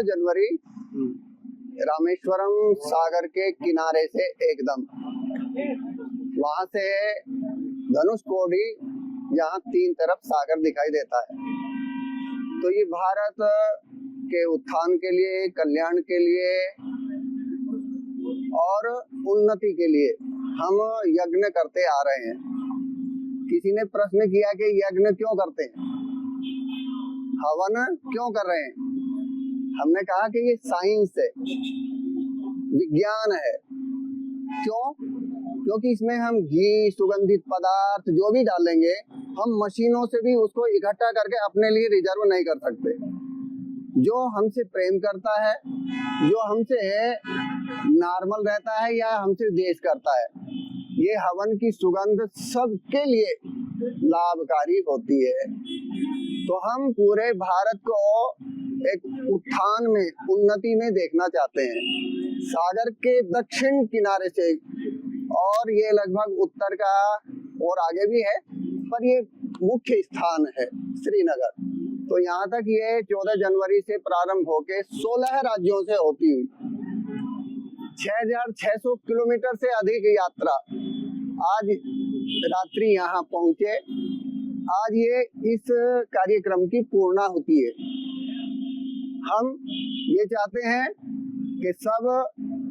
जनवरी रामेश्वरम सागर के किनारे से एकदम वहां से धनुषकोडी, यहाँ तीन तरफ सागर दिखाई देता है। तो ये भारत के उत्थान के लिए, कल्याण के लिए और उन्नति के लिए हम यज्ञ करते आ रहे हैं। किसी ने प्रश्न किया कि यज्ञ क्यों करते हैं, हवन क्यों कर रहे हैं? हमने कहा कि ये साइंस है, विज्ञान है। क्यों? क्योंकि इसमें हम घी, सुगंधित पदार्थ जो भी डालेंगे, हम मशीनों से भी उसको इकट्ठा करके अपने लिए रिजर्व नहीं कर सकते। जो हमसे प्रेम करता है, जो हमसे नॉर्मल रहता है या हमसे द्वेष करता है, ये हवन की सुगंध सबके लिए लाभकारी होती है। तो हम पूरे भारत को एक उत्थान में, उन्नति में देखना चाहते हैं, सागर के दक्षिण किनारे से। और ये लगभग उत्तर का और आगे भी है, पर ये मुख्य स्थान है श्रीनगर। तो यहाँ तक ये 14 जनवरी से प्रारंभ होके 16 राज्यों से होती हुई 6600 किलोमीटर से अधिक यात्रा आज रात्रि यहाँ पहुँचे। आज ये इस कार्यक्रम की पूर्णा होती है। हम ये चाहते हैं कि सब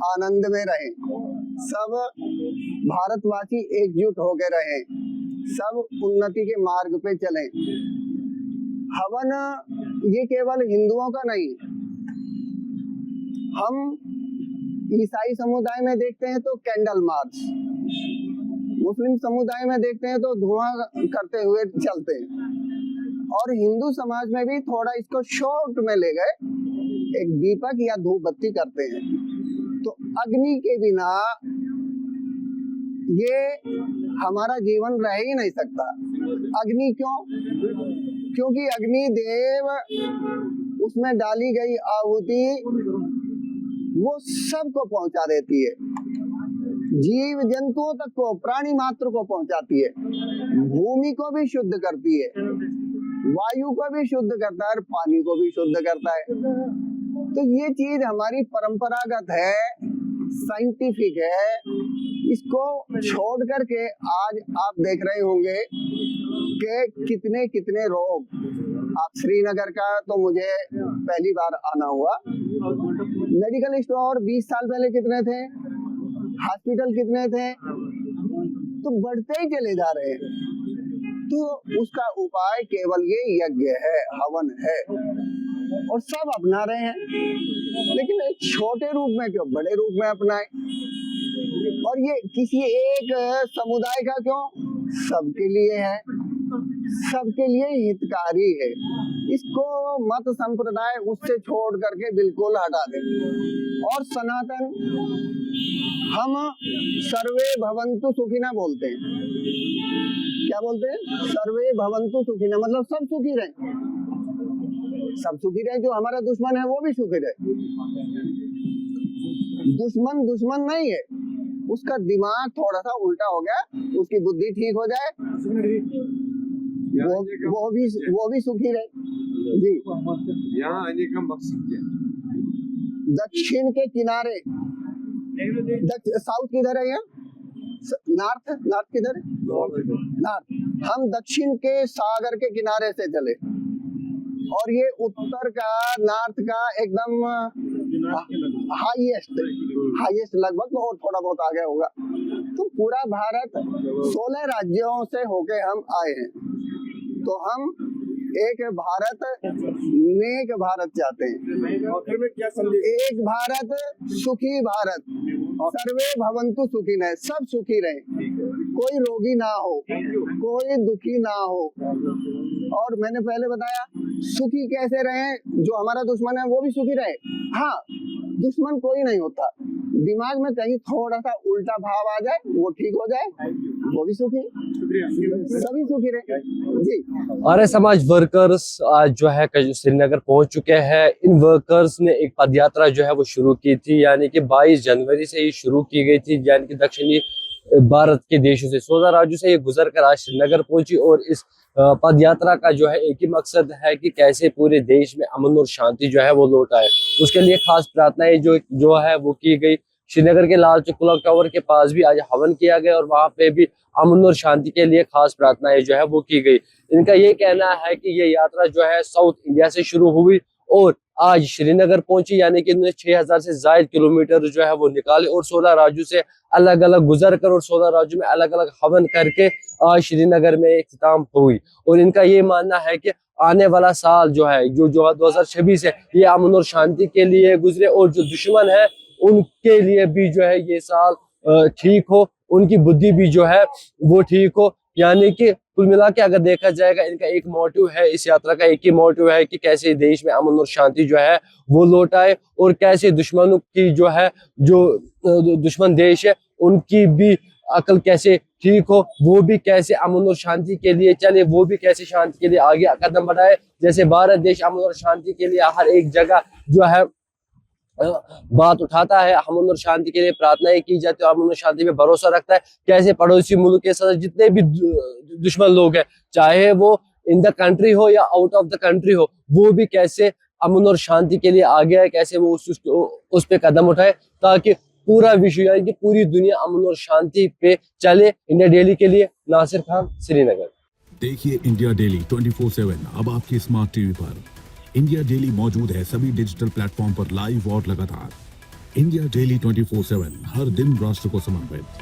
आनंद में रहें, सब भारतवासी एकजुट होकर रहें, सब उन्नति के मार्ग पे चलें। हवन ये केवल हिंदुओं का नहीं, हम ईसाई समुदाय में देखते हैं तो कैंडल मार्च, मुस्लिम समुदाय में देखते हैं तो धुआं करते हुए चलते हैं, और हिंदू समाज में भी थोड़ा इसको शॉर्ट में ले गए, एक दीपक या धूप बत्ती करते हैं। तो अग्नि के बिना ये हमारा जीवन रह ही नहीं सकता। अग्नि क्यों? क्योंकि अग्नि देव, उसमें डाली गई आहुति वो सबको पहुंचा देती है, जीव जंतुओं तक को, प्राणी मात्र को पहुंचाती है, भूमि को भी शुद्ध करती है, वायु को भी शुद्ध करता है, पानी को भी शुद्ध करता है। तो ये चीज हमारी परंपरागत है, साइंटिफिक है। इसको छोड़ करके आज आप देख रहे होंगे कि कितने कितने रोग। आप श्रीनगर का तो मुझे पहली बार आना हुआ। मेडिकल स्टोर 20 साल पहले कितने थे, हॉस्पिटल कितने थे, तो बढ़ते ही चले जा रहे हैं। तो उसका उपाय केवल ये यज्ञ है, हवन है, और सब अपना रहे हैं, लेकिन एक छोटे रूप में क्यों, बड़े रूप में अपनाए। और ये किसी एक समुदाय का क्यों, सबके लिए है, सबके लिए हितकारी है। इसको मत संप्रदाय उससे छोड़ करके बिल्कुल हटा दे। और सनातन, हम सर्वे भवन्तु सुखिनः बोलते हैं। क्या बोलते हैं? सर्वे भवन्तु सुखिनः, मतलब सब सुखी रहे, सब सुखी रहे। जो हमारा दुश्मन है वो भी सुखी रहे। दुश्मन दुश्मन नहीं है, उसका दिमाग थोड़ा सा उल्टा हो गया, उसकी बुद्धि ठीक हो जाए, वो भी सुखी रहे जी। यहाँ आने का मकसद क्या? दक्षिण के किनारे, साउथ किधर है? यहाँ नॉर्थ किधर है? नॉर्थ। हम दक्षिण के सागर के किनारे से चले, और ये उत्तर का, नॉर्थ का एकदम हाईएस्ट लगभग, और थोड़ा बहुत आगे होगा। तो पूरा भारत 16 राज्यों से होके हम आए हैं। तो हम एक भारत, नेक भारत चाहते हैं। क्या संदेश? एक भारत, सुखी भारत, सर्वे भवन्तु सुखिनः, सब सुखी रहे, कोई रोगी ना हो, कोई दुखी ना हो। और मैंने पहले बताया सुखी कैसे रहे, जो हमारा दुश्मन है वो भी सुखी रहे। हाँ, दुश्मन कोई नहीं होता, दिमाग में कहीं थोड़ा सा उल्टा भाव आ जाए, वो ठीक हो जाए, वो भी सुखी, सभी सुखी रहे जी। आर्य समाज वर्कर्स आज जो है श्रीनगर पहुंच चुके हैं। इन वर्कर्स ने एक पद यात्रा जो है वो शुरू की थी, यानी कि 22 जनवरी से ही शुरू की गई थी, यानी कि दक्षिणी भारत के देशों से। 16 राज्यों से ये गुजर कर आज श्रीनगर पहुंची और इस पद यात्रा का जो है एक ही मकसद है कि कैसे पूरे देश में अमन और शांति जो है वो लौट आए। उसके लिए खास प्रार्थनाएं जो है वो की गई। श्रीनगर के लाल चौक क्लॉक टावर के पास भी आज हवन किया गया और वहां पे भी अमन और शांति के लिए खास प्रार्थनाएं जो है वो की गई। इनका ये कहना है कि ये यात्रा जो है साउथ इंडिया से शुरू हुई और आज श्रीनगर पहुंची, यानी कि इन्होंने 6000 से ज्यादा किलोमीटर जो है वो निकाले और 16 राज्यों से अलग अलग गुजर कर और 16 राज्यों में अलग अलग हवन करके आज श्रीनगर में इख्तिताम हुई। और इनका ये मानना है कि आने वाला साल जो है जो 2026 है ये अमन और शांति के लिए गुजरे और जो दुश्मन है उनके लिए भी जो है ये साल ठीक हो, उनकी बुद्धि भी जो है वो ठीक हो। यानी कि कुल मिला के अगर देखा जाएगा इनका एक मोटिव है, इस यात्रा का एक ही मोटिव है कि कैसे देश में अमन और शांति जो है वो लौट आए और कैसे दुश्मनों की जो है जो दुश्मन देश है उनकी भी अकल कैसे ठीक हो, वो भी कैसे अमन और शांति के लिए चले, वो भी कैसे शांति के लिए आगे कदम बढ़ाए। जैसे भारत देश अमन और शांति के लिए हर एक जगह जो है बात उठाता है, अमन और शांति के लिए प्रार्थनाएं की जाती है, अमन और शांति पे भरोसा रखता है। कैसे पड़ोसी मुल्क के साथ जितने भी दुश्मन लोग हैं, चाहे वो इन द कंट्री हो या आउट ऑफ द कंट्री हो, वो भी कैसे अमन और शांति के लिए आगे आए, कैसे वो उस पे कदम उठाए ताकि पूरा विश्व यानी कि पूरी दुनिया अमन और शांति पे चले। इंडिया डेली के लिए नासिर खान, श्रीनगर। देखिए इंडिया डेली 24/7 अब आपके स्मार्ट टीवी पर। इंडिया डेली मौजूद है सभी डिजिटल प्लेटफॉर्म पर लाइव और लगातार। इंडिया डेली 24/7 हर दिन राष्ट्र को समर्पित।